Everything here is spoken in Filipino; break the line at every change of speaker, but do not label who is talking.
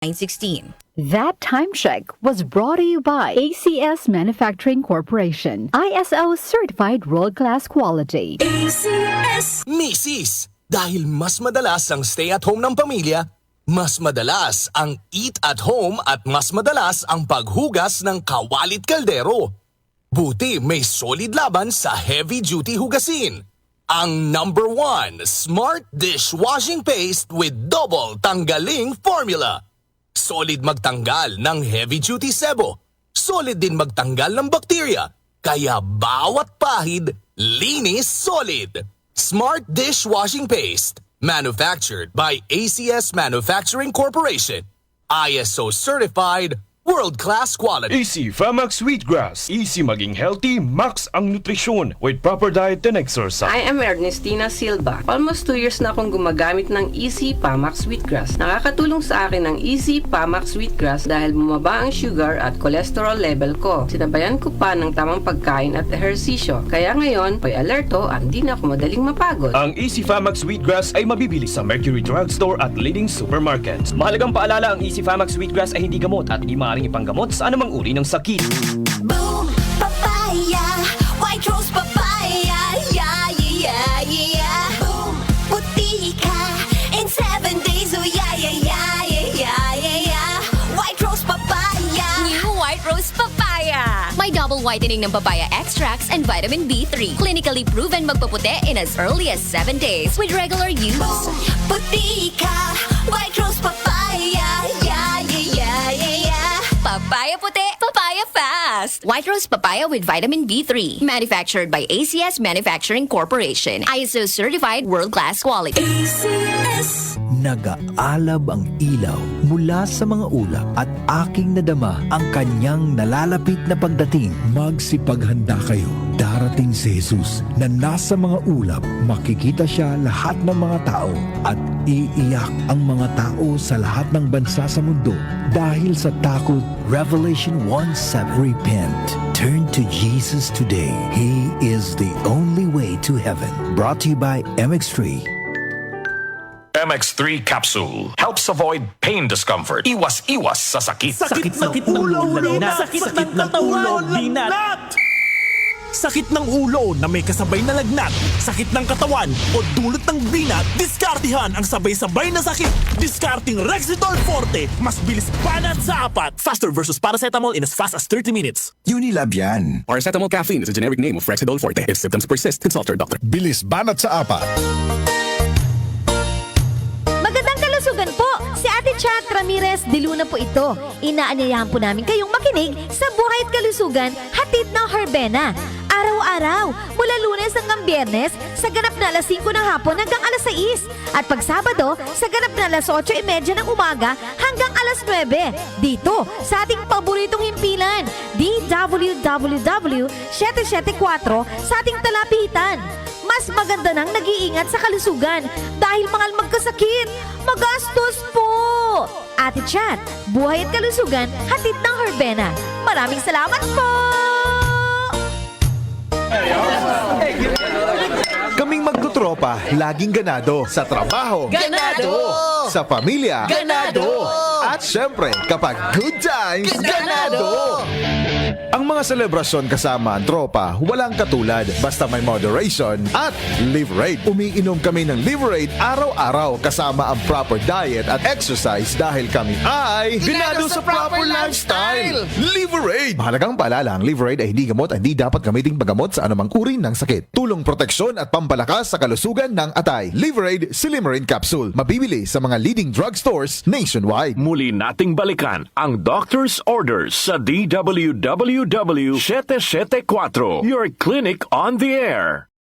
916.
That time check was brought to you by ACS Manufacturing Corporation, ISO certified world-class quality.
ACS!
Misis, dahil mas madalas ang stay at home ng pamilya, mas madalas ang eat at home at mas madalas ang paghugas ng kawalit kaldero. Buti may solid laban sa heavy-duty hugasin. Ang number 1 Smart Dishwashing Paste with double tanggaling formula. Solid magtanggal ng heavy-duty sebo. Solid din magtanggal ng bakterya. Kaya bawat pahid, linis solid. Smart Dishwashing Paste. Manufactured by ACS Manufacturing Corporation. ISO certified, world-class quality.
Easy Famax Wheatgrass. Easy maging healthy, max ang nutrisyon with proper diet and exercise.
I am Ernestina Silva. Almost 2 years na akong gumagamit ng Easy Famax Wheatgrass. Nakakatulong sa akin ang Easy Famax Wheatgrass dahil bumaba ang sugar at cholesterol level ko. Sinabayan ko pa ng tamang pagkain at ehersisyo. Kaya ngayon, may alerto at di na ako madaling mapagod.
Ang Easy Famax Wheatgrass ay mabibili sa Mercury Drugstore at leading supermarkets. Mahalagang paalala, ang Easy Famax Wheatgrass ay hindi gamot at hindi maaaring ipanggamot sa anumang uri ng sakit.
Boom! Papaya! White rose papaya! Yeah, yeah, yeah! Boom! Puti ka! In 7 days, oh yeah, yeah, yeah, yeah, yeah, yeah! White rose papaya!
New White Rose Papaya! May double whitening ng papaya extracts and vitamin B3. Clinically proven magpaputi in as early as 7 days with regular use.
Boom! Puti ka! White rose papaya! Yeah, yeah, yeah, yeah, yeah!
Papaya puti, papaya fast. White Rose Papaya with vitamin B3. Manufactured by ACS Manufacturing Corporation. ISO certified world-class quality.
ACS!
Nag-aalab ang ilaw mula sa mga ulap at aking nadama ang kanyang nalalapit na pagdating. Magsipaghanda kayo. Darating si Jesus na nasa mga ulap. Makikita siya lahat ng mga tao at iiyak ang mga tao sa lahat ng bansa sa mundo dahil sa takot. Revelation 1:7. Repent. Turn to Jesus today. He is the only way to heaven. Brought to you by MX3.
MX3 Capsule helps avoid pain discomfort. Iwas-iwas sa sakit.
Sakit ng ulo, sakit ng katawan, lagnat! Sakit ng ulo na may kasabay na lagnat, sakit ng katawan o dulot ng binat, diskartihan ang sabay-sabay na sakit. Discarding Rexidol Forte, mas bilis banat sa apat. Faster versus paracetamol in as fast as 30 minutes.
Unilab yan.
Paracetamol caffeine is a generic name of Rexidol Forte. If symptoms persist, consult your doctor.
Bilis banat sa apat.
Magandang kalusugan po! Si Ate Chat Ramirez de Luna po ito. Inaanyayahan po namin kayong makinig sa Buhay at Kalusugan, hatid ng Herbena. Araw-araw, mula Lunes hanggang Biyernes, sa ganap na alas 5 ng hapon hanggang alas 6. At pag Sabado, sa ganap na alas 8:30 ng umaga hanggang alas 9. Dito, sa ating paboritong himpilan, DWWW 774 sa ating talapitan. Mas maganda nang nag-iingat sa kalusugan dahil mahal magkasakit. Magastos po! Ate Chat, Buhay at Kalusugan, hatid ng Herbena. Maraming salamat po!
Kaming magtutropa, laging ganado. Sa trabaho,
Ganado!
Sa pamilya,
Ganado!
At syempre, kapag good times, ganado! Ang mga selebrasyon kasama ang tropa, walang katulad. Basta may moderation at Liverade. Umiinom kami ng Liverade araw-araw kasama ang proper diet at exercise dahil kami ay ganado sa proper lifestyle. Liverade! Mahalagang paalala, ang Liverade ay hindi gamot at hindi dapat gamiting paggamot sa anumang uri ng sakit. Tulong proteksyon at pampalakas sa kalusugan ng atay. Liverade Silimarin Capsule. Mabibili sa mga leading drugstores nationwide.
Muli nating balikan ang doctor's orders sa DWWW 774, your clinic on the air.